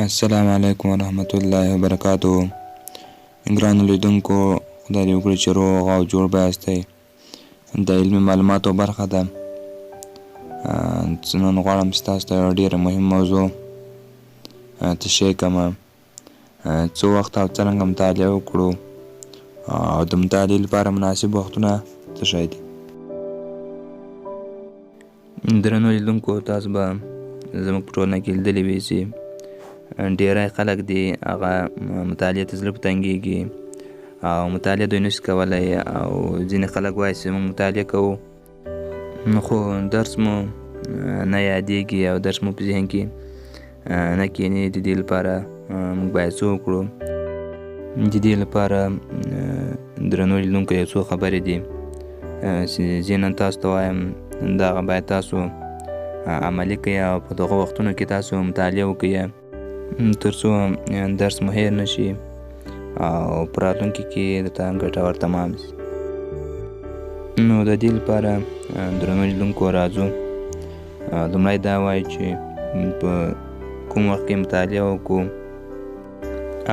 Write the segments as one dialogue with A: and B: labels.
A: السلام علیکم ورحمت الله وبرکاتو. ګرانو لیدونکو، خدای دې وکړي چې روغ او جوړ به یاستئ. د علمي معلوماتو برخه ده. نن غواړم چې تاسو ته یوه ډېره مهم موضوع تشریح کړم. څه وخت او څرنګه مطالعه وکړو او د مطالعې لپاره مناسب وختونه څه شی دي. درنو لیدونکو، تاسو به زموږ په ټولنه کې لیدلي وي چې ډیری خلک دي هغه مطالعې ته زړه په تنګېږي او مطالعه دوی نشي کولی، او ځینې خلک وایي چې موږ مطالعه کوو خو درس مو نه یادېږي او درس مو په ذهن کې نه کښېني. د دې لپاره موږ باید څه وکړو؟ د دې لپاره درنو لیدونکو یو څو خبرې دي چې زه نن تاسو ته وایم. دغه باید تاسو عملي کړئ او په دغه وختونو کې تاسو مطالعه وکړئ تر څو درس مو هیر نشي او په راتلونکي کې درته ګټور تمام شي. نو د دې لپاره درنو لیدونکو راځو لومړی دا وایو چې په کوم وخت کې مطالعه وکړو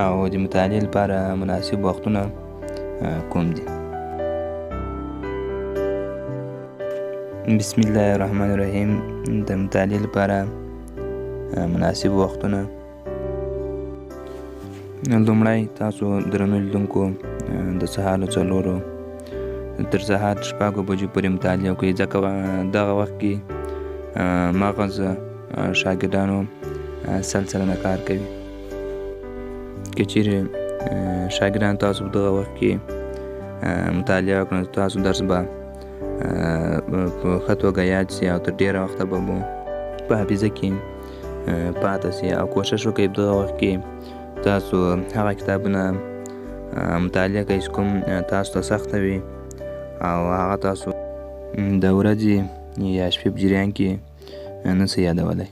A: او د مطالعې لپاره مناسب وختونه کوم دي. بسم الله الرحمن الرحیم. د مطالعې لپاره مناسب وختونه: لومړی تاسو درنو لیدونکو د سهار له 4 تر سهار 6 بجو پورې مطالعه وکړئ، ځکه دغه وخت کې مغز شاګردانو سلسله کار کوي. که چیرې شاګردان تاسو په دغه وخت کې مطالعه وکړئ، تاسو درس به په ښه توګه یاد شي او تر ډېره وخته به مو په حافظه کې پاته شي. او کوشش وکړئ په دغه وخت کې تاسو هغه کتابونه مطالعه کوئ چې کوم تاسو ته سخته وي او هغه تاسو د ورځې یا شپې په جریان کې نه شئ یادولی.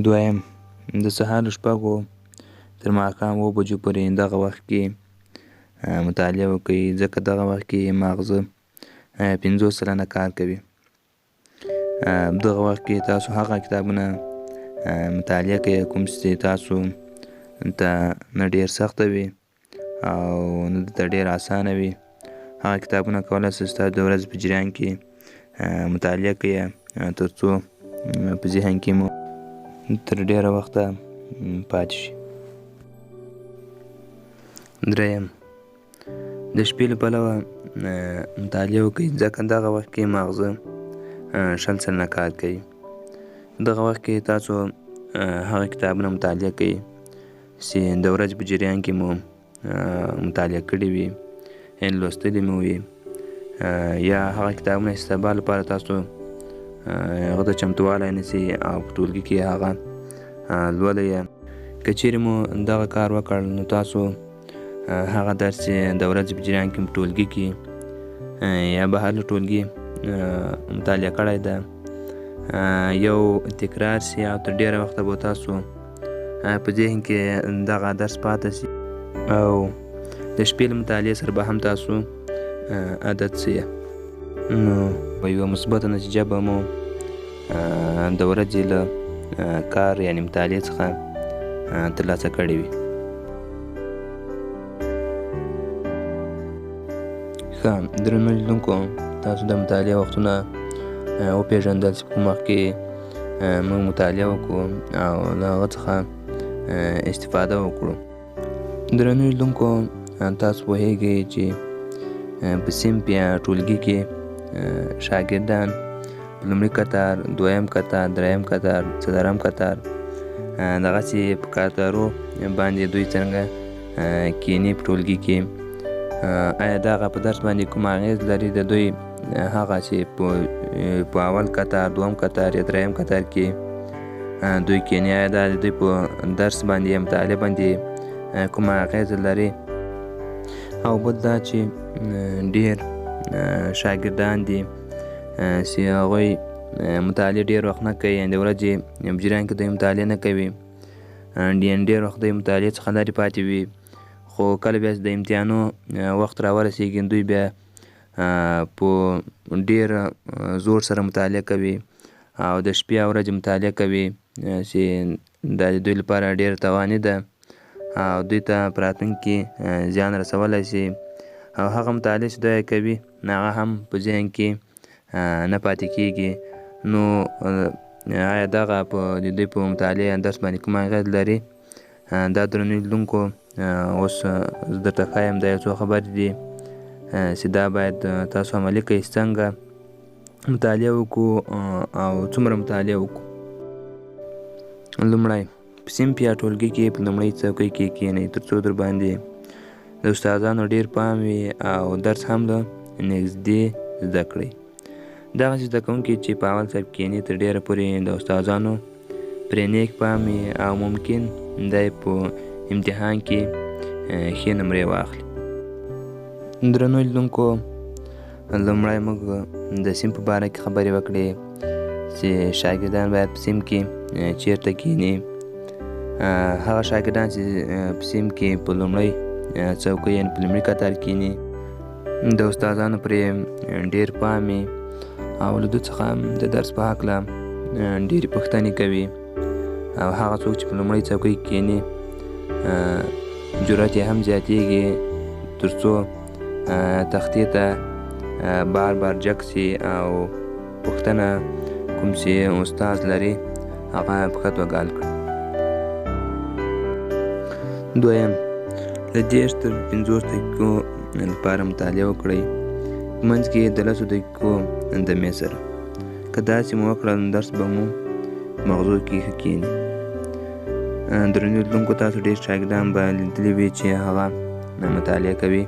A: دویم، د سهار 6 تر ماښام 7 بجو پورې دغه وخت کې مطالعه وکړئ، ځکه دغه وخت کې ماغزه 50% کار کوي. دغه وخت کې تاسو هغه کتابونه مطالعه کوئ کوم چې تاسو ته نه ډېر سخته وي او نه درته ډېر اسانه وي. هغه کتابونه کولی شئ چې تاسو د ورځې په جریان کې مطالعه کوئ تر څو په ذهن کې مو تر ډېره وخته پاتې شي. دریم، د شپې له پلوه مطالعه وکړئ، ځکه دغه وخت کې ماغزه 60% کار کوي. دغه وخت کې تاسو هغه کتابونه مطالعه کوئ چې د ورځې په جریان کې مو مطالعه کړي وي، یعنې لوستلي مو وي، یا هغه کتابونه چې سبا لپاره تاسو هغه ته چمتووالی نیسئ او په ټولګي کې هغه لولئ. که چیرې مو دغه کار وکړ نو تاسو هغه درس چې د ورځې په جریان کې په ټولګي کې یا بهر له ټولګي مطالعه کړی ده یو تکرار شي او تر ډېره وخته به تاسو په ذهن کې دغه درس پاته شي او د شپې له مطالعې سره به هم تاسو عادت شئ. نو په یوه مثبته نتیجه به مو د ورځې له کار یعنې مطالعې څخه ترلاسه کړې وي. ښه درنو لیدونکو، تاسو د مطالعې وختونه وپېژندل چې په کوم وخت کې موږ مطالعه وکړو او له هغه څخه استفاده وکړو. درنو لیدونکو، تاسو پوهیږئ چې په صنف یا ټولګي کې شاګردان په لومړي کتار، دویم کتار، دریم کتار، څلورم کتار دغسې په کتارو باندې دوی څرنګه کښېني په ټولګي کې. آیا دغه په درس باندې کوم اغېز لري؟ د دوی هغه چې په اول کتار، دوم کتار یا دریم کتار کې دوی کښېني، آیا دا د دوی په درس باندې یا مطالعه باندې کوم اغېز لري؟ او بل دا چې ډېر شاګردان دي چې هغوی مطالعه ډېر وخت نه کوي، یعنې د ورځې په جریان کې دوی مطالعه نه کوي، ډېر وخت دوی مطالعې څخه لرې پاتې وي. خو کله بیا چې د امتحانو وخت راورسېږي دوی بیا په ډېر زور سره مطالعه کوي او د شپې او ورځې مطالعه کوي چې دا د دوی لپاره ډېره تاواني ده او دوی ته په راتلونکي کې زیان رسولی شي او هغه مطالعې چې دوی کوي هغه هم په ذهن کې نه پاتې کېږي. نو آیا دغه د دوی په مطالعې درس باندې کوم اغېز لري؟ دا درنو لیدونکو اوس زه درته ښایم دا یو څو خبرې دي چې دا باید تاسو عملي کړئ څنګه مطالعه وکړو او څومره مطالعه وکړو. لومړی په صنف یا ټولګي کې په لومړۍ څوکۍ کې کښېنئ تر څو در باندې د استادانو ډېر پام وي او درس هم له نږدې زده کړئ. دغسې زده کوونکي چې په اول صف کښېني تر ډېره پورې د استادانو پرې نیک پام وي او ممکن دی په امتحان کې ښې نمرې واخلي. درنو لیدونکو لومړی موږ د صنف په باره کې خبرې وکړې چې شاګردان باید په صنف کې چیرته کښېني. هغه شاګردان چې په صنف کې په لومړۍ څوکۍ یعنې په لومړي کتار کښېني د استادانو پرې ډېر پام وي او له دوی څخه د درس په هکله ډېرې پوښتنې کوي او هغه څوک چې په لومړۍ څوکۍ کښېني جرأت یې هم زیاتېږي تر څو تختې ته بار بار جګ سي او پوښتنه کوم چې استاد لري هغه په ښه توګه حل کړي. دویم له 10 تر 50 دقیقو لپاره مطالعه وکړئ منځ کې د 10 دقیقو دمې سره. که داسې مو وکړل نو درس به مو مغزو کې ښه کښېني. درنو لیدونکو تاسو ډېر شاګردان به لیدلي وي چې هغه مطالعه کوي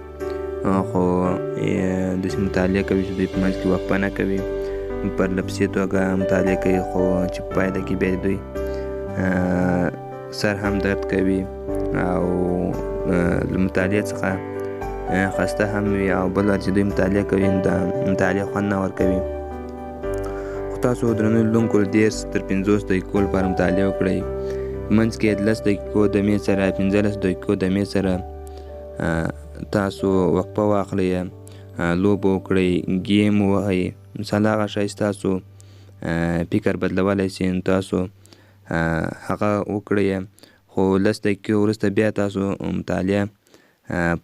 A: خو داسې مطالعه کوي چې دوی په منځ کې وقفه نه کوي پرله پسې توګه مطالعه کوي خو چې په پایله کې بیا دوی سر هم درد کوي او له مطالعې څخه خسته هم وي او بل وخت چې دوی مطالعه کوي نو د مطالعې خوند نه ورکوي. خو تاسو درنو لیدونکو 10 تر 50 دقیقو لپاره مطالعه وکړئ منځ کې 10 دقیقو دمې سره 15 دقیقو دمې سره تاسو وقفه واخلئ لوبه وکړئ ګیم ووهئ مثال هغه شی چې تاسو فکر بدلولی شي نو تاسو هغه وکړئ خو 10 دقیقې وروسته بیا تاسو مطالعه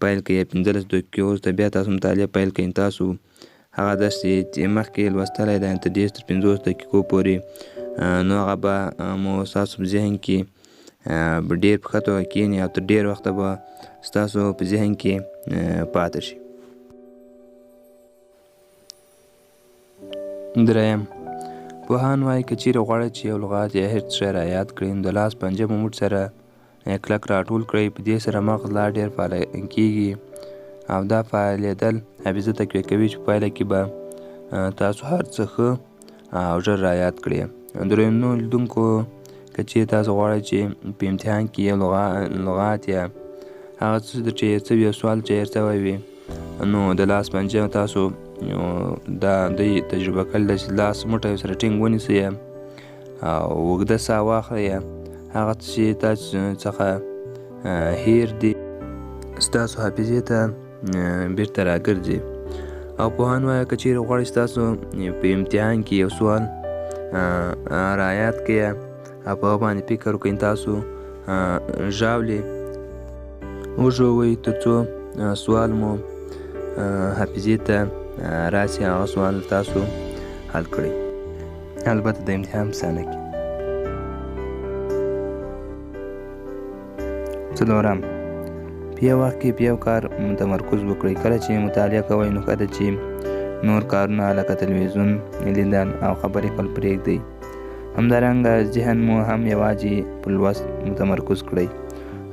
A: پیل کړئ 15 دقیقې وروسته بیا تاسو مطالعه پیل کړئ تاسو هغه درس چې مخکې لوستلی دی تر 10 تر 50 دقیقو پورې نو هغه به مو ستاسو په ذهن کې ډېر په ښه توګه کښېني او تر ډېر وخته به ستاسو په ذهن کې پاتې شي. دریم پوهان وایي که چیرې غواړئ چې یو لغات یا هېڅ شی رایاد کړئ نو د لاس پنجه په موټ سره کلک راټول کړئ. په دې سره مغز لا ډېر فعال کېږي او دا فعالېدل حافظه تقویه کوي چې په پایله کې به تاسو هر څه ښه او ژر رایاد کړئ. درنو لیدونکو که چیرې تاسو غواړئ چې په امتحان کې یو لغات یا هغه څه چې هېر شوي یو سوال چې هېر شوی وي نو د لاس پنجه تاسو دا دوی تجربه کړل ده چې لاس موټی سره ټینګ ونیسئ او اوږده ساه واخلئ هغه څه چې تاسو څخه هېر دي ستاسو حافظې ته بیرته راګرځي. او پوهان وایي که چیرې غواړئ چې تاسو په امتحان کې یو سوال رایاد کړئ او په هغه باندې فکر وکړئ تاسو ژاولې وژوئ تر څو سوال مو حافظې ته راسي هغه سوال تاسو حل کړئ البته د امتحان په ثانیه کې. څلورم په یو وخت کې په یو کار تمرکز وکړئ. کله چې مطالعه کوئ نو ښه ده چې نور کارونه لکه تلویزیون لیدل او خبرې کول پرېږدئ. همدارنګه ذهن مو هم یوازې په لوست متمرکز کړئ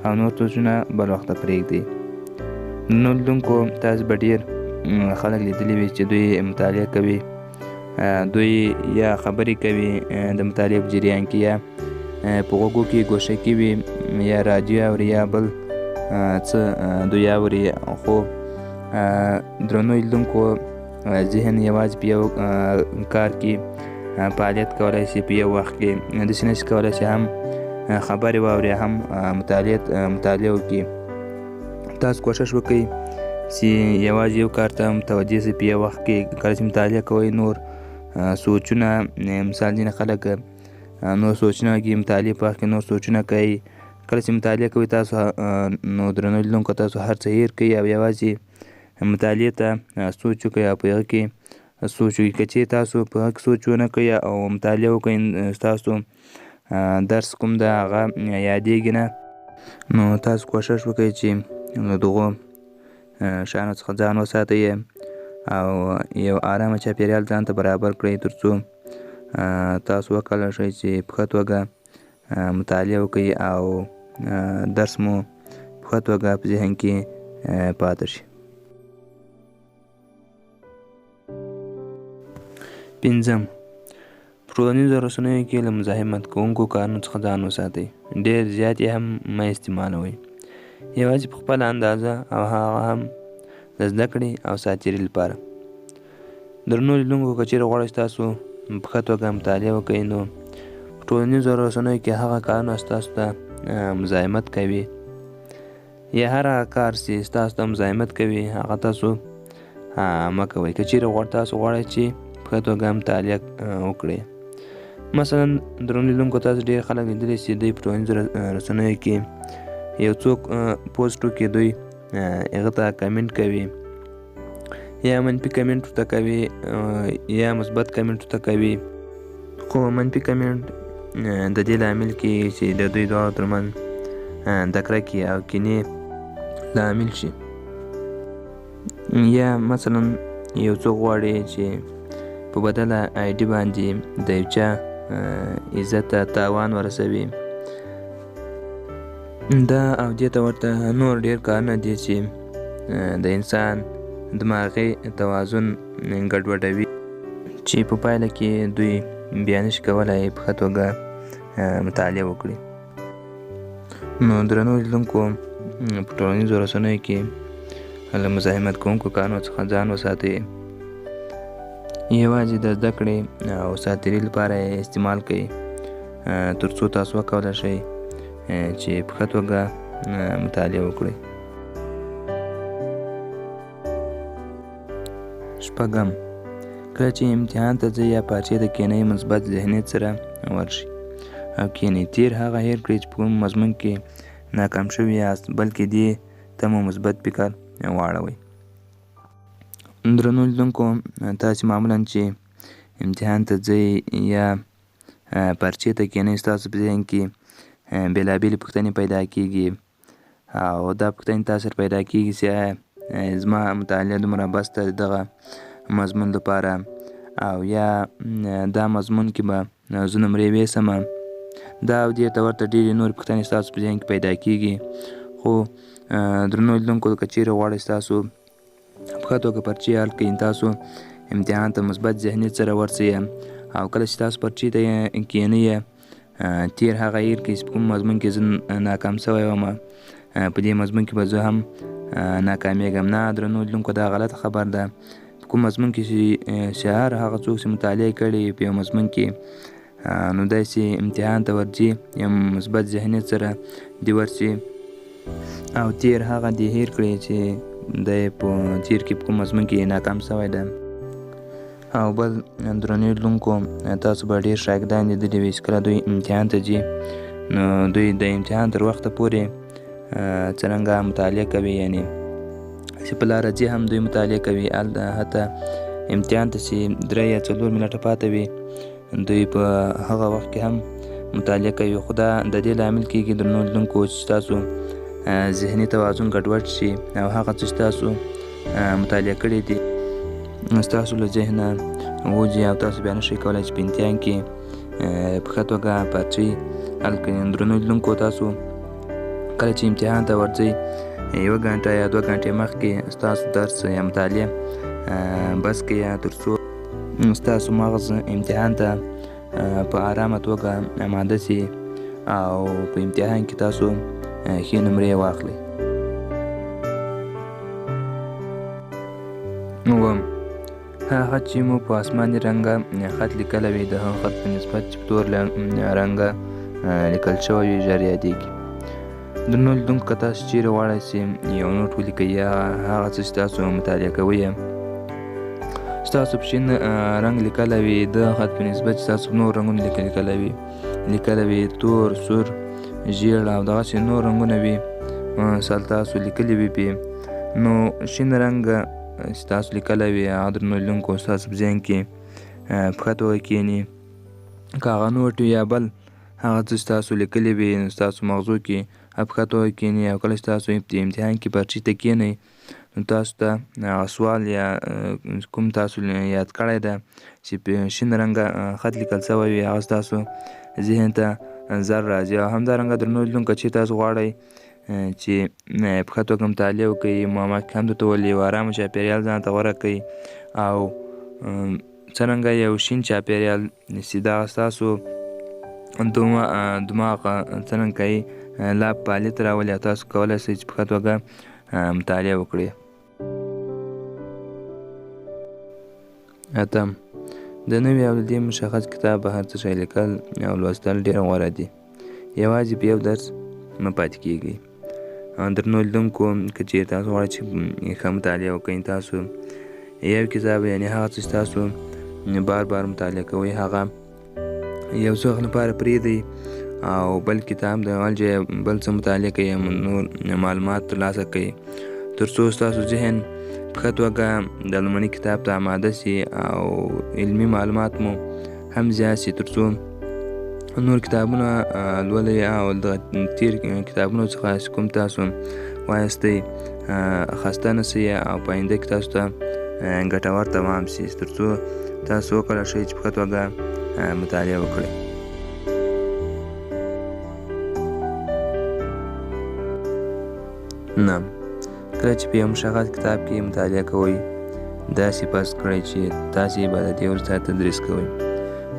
A: او نور سوچونه بل وخته پرېږدئ. نو لیدونکو تاسو به ډېر خلک لیدلي وي چې دوی مطالعه کوي دوی یا خبرې کوي د مطالعې په جریان کې یا په غوږو کې ګوشه کې وي یا راډیو اوري یا بل څه دوی اوري خو درنو لیدونکو ذهن یوازې په یو کار کې فعالیت کولی شي په یو وخت کې داسې نشي کولی چې هم خبرې واوري هم مطالعه وکړي. تاسو کوشش وکړئ چې یوازې یو کار ته متوجه شئ په یو وخت کې. کله چې مطالعه کوئ نور سوچونه مثال ځینې خلک نور سوچونه کوي، مطالعې په وخت کې نور سوچونه کوي. کله چې مطالعه کوئ تاسو نو درنو لیدونکو تاسو هر څه هېر کوئ او یوازې مطالعې ته سوچ وکړئ او په هغه کې سوچ وکړئ. که چیرې تاسو په هغه کې سوچ ونه کوئ او مطالعه وکړئ ستاسو درس کوم ده هغه یادېږي نه، نو تاسو کوښښ وکړئ چې له دغو شیانو څخه ځان وساتئ او یو ارامه چاپېریال ځان ته برابر کړئ تر څو تاسو وکولی شئ چې په ښه توګه مطالعه وکړئ او درس مو په ښه توګه په ذهن کې پاتې شي. 5. په ټولنیزو رسنیو کې له مزاحمت کوونکو کارونو څخه ځان وساتئ. ډېر زیات یې هم مه استعمالوئ. یوازې په خپله اندازه او هغه هم د زده کړې او ساعتېرۍ لپاره. درنو لیدونکو که چیرې غواړئ ستاسو په ښه توګه مطالعه وکړئ نو په ټولنیزو رسنیو کې هغه کارونه ستاسو ته مزاحمت کوي یا هر هغه کار چې ستاسو ته مزاحمت کوي هغه تاسو مه کوئ. که چیرې تاسو غواړئ چې په ښه توګه مطالعه وکړئ. مثلا درنو لیدونکو تاسو ډېر خلک لیدلی چې دوی په ټولنیزو رسنیو کې یو څوک پوسټ وکړي دوی هغه ته کمنټ کوي یا منفي کمنټ ورته کوي یا مثبت کمنټ ورته کوي، خو منفي کمنټ د دې لامل کېږي چې د دوی دواړو ترمنځ د کرکې او کینې لامل شي. یا مثلا یو څوک غواړي چې په بدله آی ډي باندې د یو چا عزت ته تاوان ورسوي. دا او دې ته ورته نور ډېر کارونه دي چې د انسان دماغي توازن ګډوډوي چې په پایله کې دوی بیا نشي کولی په ښه توګه مطالعه وکړي. نو درنو لیدونکو په ټولنیزو رسنیو کې له مزاحمت کوونکو کارونو څخه ځان وساتئ. یوازې د زده کړې او ساعتېرۍ لپاره یې استعمال کړئ تر څو تاسو وکولی شئ چې په ښه توګه مطالعه وکړئ. 6. کله چې امتحان ته ځئ یا پارچې ته کښېنئ مثبت ذهنیت سره ورشئ او کښېنئ. تېر هغه هېر کړئ چې په کوم مضمون کې ناکام شوي یاست، بلکې دې ته مو مثبت فکر واړوئ. درنو لیدونکو تاسې معمولا چې امتحان ته ځئ یا پارچې ته کښېنئ ستاسو په ذهن کې بېلابېلې پوښتنې پیدا کېږي او دا پوښتنې تاسو سره پیدا کېږي چې زما مطالعه دومره بس ده دغه مضمون لپاره او یا دا مضمون کې به زه نمرې ویسمه. دا او دې ته ورته ډېرې نورې پوښتنې ستاسو په ذهن کې پیدا کېږي. خو درنو لیدونکو که چیرې غواړئ ستاسو په ښه توګه پارچې حل کړئ، تاسو امتحان ته مثبت ذهنیت سره ورسئ او کله چې تاسو پارچې ته کښېنئ تېر هغه هېر کړئ چې په کوم مضمون کې زه ناکام شوی وم په دې مضمون کې به زه هم ناکامیږم. نه درنو لیدونکو دا غلطه خبر ده. په کوم مضمون کې چې هر هغه څوک چې مطالعه کړې په یو مضمون کې نو داسې امتحان ته ورځي یو مثبت ذهنیت سره دې ورسي او تېر هغه دې هېر کړې چې دی په تېر کې په کوم مضمون کې ناکام شوی ده. او بل درنو لیدونکو تاسو به ډېر شاګردان لیدلي وي چې کله دوی امتحان ته ځي نو دوی د امتحان تر وخته پورې څرنګه مطالعه کوي، یعنې چې په لاره ځي هم دوی مطالعه کوي. حتی امتحان ته چې 3 یا 4 منټه پاته وي دوی په هغه وخت کې هم مطالعه کوي. خو دا د دې لامل کېږي درنو لیدونکو چې تاسو ذهني توازن ګډوډ شي او هغه څه چې تاسو مطالعه کړي دي ستاسو له ذهنه ووځي او تاسو بیا نشئ کولی چې په امتحان کې په ښه توګه پارچې حل کړئ. درنو لیدونکو تاسو کله چې امتحان ته ورځئ 1 غنټه یا 2 غنټې مخکې ستاسو درس یا مطالعه بس کړئ تر څو ستاسو مغز امتحان ته په ارامه توګه آماده شي او په امتحان کې تاسو ښې نمرې واخلئ. 9. هغه چې مو په آسماني رنګه خط لیکلی وي د هغه خط په نسبت چې په تور رنګه لیکل شوی وي ژر یادېږي. درنو لیدونکو که تاسو چیرې غواړئ چې یو نوټ ولیکئ یا هغه څه چې تاسو مطالعه کوئ ستاسو په شین رنګ لیکلی وي د خط په نسبت چې تاسو په نور رنګونو لیکلی وي لیکلی وي، تور، سور، ژیړ او دغسې نور رنګونه وي تاسو لیکلي وي پې. نو شین رنګ چې تاسو لیکلی وي هغه درنو لیدونکو ستاسو په ذهن کې په ښه توګه کښېني. که هغه نوټ وي یا بل هغه څه چې تاسو لیکلي وي نو ستاسو مغزو کې په ښه توګه کښېني، او کله چې تاسو امتحان کې پرچې ته کښېنئ نو تاسو ته هغه سوال یا کوم تاسو یاد کړی ده چې په شین رنګه خط لیکل سوی وي هغه ستاسو ذهن ته زر راځي. او همدارنګه درنو لیدونکو چې تاسو غواړئ چې په ښه توګه مطالعه وکړئ، معلومات هم درته ولولئ، یو ارامه چاپېریال ځان ته غوره کړئ، او څرنګه یو شین چاپېریال چې دغه ستاسو دماغ څرنګه کوي لا فعالیت راولي او تاسو کولی شئ چې په ښه توګه مطالعه وکړئ. اتم، د نوي او د دې مشخص کتاب هر څه شی لیکل او لوستل ډېر غوره دي. یوازې په یو درس مه پاتې کېږئ. درنو لیدونکو که چېرې تاسو غواړئ چې ښه مطالعه وکړئ، تاسو یو کتاب یعنې هغه څه چې تاسو بار بار مطالعه کوئ هغه یو څه وخت لپاره پرېږدئ او بل کتاب د هغه ځای بل څه مطالعه کوئ، نور معلومات ترلاسه کوئ، تر څو ستاسو ذهن په ښه توګه د لومړني کتاب ته آماده سي او علمي معلومات مو هم زیات سي، تر څو نور کتابونه لولئ او د تېر کتابونو څخه چې کوم تاسو وایستئ خسته نه سئ او په آینده کې تاسو ته ګټور تمام سي، تر څو تاسو وکولی شئ چې په ښه توګه مطالعه وکړئ. نه، کله چې په یو مشخص کتاب کې مطالعه کوئ داسې فرض کړئ چې تاسې به د دې ورځ تدریس کوئ.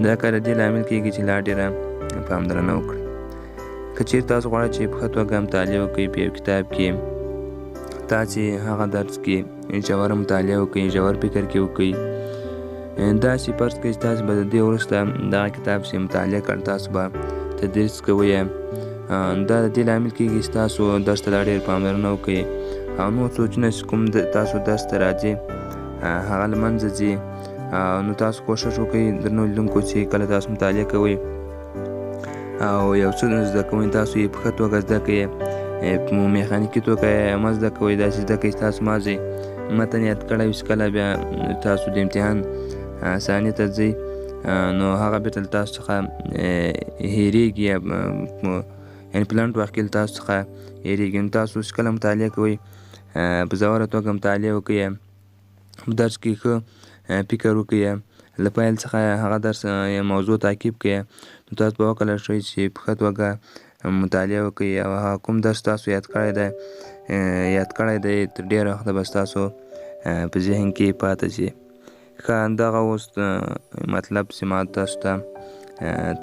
A: دا کار د دې لامل کېږي چې لا ډېره پاملرنه وکړئ. که چېرې تاسو غواړئ چې په ښه توګه مطالعه وکړئ په یو کتاب کې، تاسې هغه درس کې ژوره مطالعه وکړئ، ژور فکر کې وکړئ. داسې فرض کړئ چې تاسو به د دې وروسته دغه کتاب چې مطالعه کړ تاسو به تدریس کوئ. دا د دې لامل کېږي چې تاسو درس ته لا ډېر پاملرنه وکړئ او نور سوچونه چې کوم تاسو درس ته راځي هغه له منځه ځي. نو تاسو کوښښ وکړئ درنو لیدونکو چې کله تاسو مطالعه کوئ او یو څه زده کوئ تاسو یې په ښه توګه زده کړئ، په میخانیکي توګه یې مه زده کوئ، داسې زده کړئ چې تاسو مازې متن یاد کړی وي چې کله بیا تاسو د امتحان ثانیې ته ځئ نو هغه بېرته له تاسو څخه هېرېږي، یعنې په لنډ وخت کې له تاسو څخه هېرېږي. نو تاسو چې کله مطالعه کوئ په ژوره توګه مطالعه وکړئ، په درس کې ښه فکر وکړئ، له پیل څخه هغه درس یا موضوع تعقیب کړئ، نو تاسو به وکولی شئ چې په ښه توګه مطالعه وکړئ او هغه کوم درس تاسو یاد کړی دی تر ډېره وخته به ستاسو په ذهن کې پاتې شي. ښه، همدغه اوس مطلب چې ما تاسو ته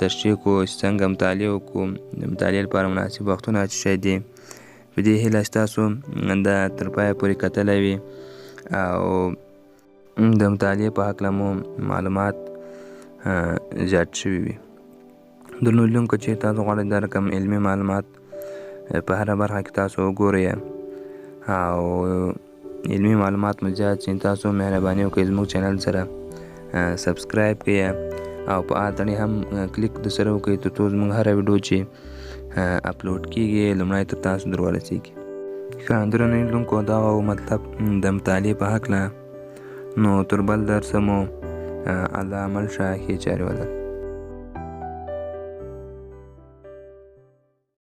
A: تشریح کړو چې څنګه مطالعه وکړو، د مطالعې لپاره مناسب وختونه څه شی دي. په دې هیله چې تاسو دا تر پایه پورې کتلی وي او د مطالعې په هکله مو معلومات زیات شوي وي. درنو لیدونکو چې تاسو غواړئ دا رقم علمي معلومات په هره برخه کې تاسو وګورئ او علمي معلومات مو زیات شي، تاسو مهرباني وکړئ زموږ چینل سره سبسکرایب کړئ او په تڼۍ هم کلیک درسره وکړئ تر څو زموږ هره ویډیو چې اپلوډ کېږي لومړی تر تاسو در ورسېږي. ښه، درنو لیدونکو دا و مطلب د مطالعې په هکله. نو تر بل درسه مو الله عمل شه ښې چارې ولرئ.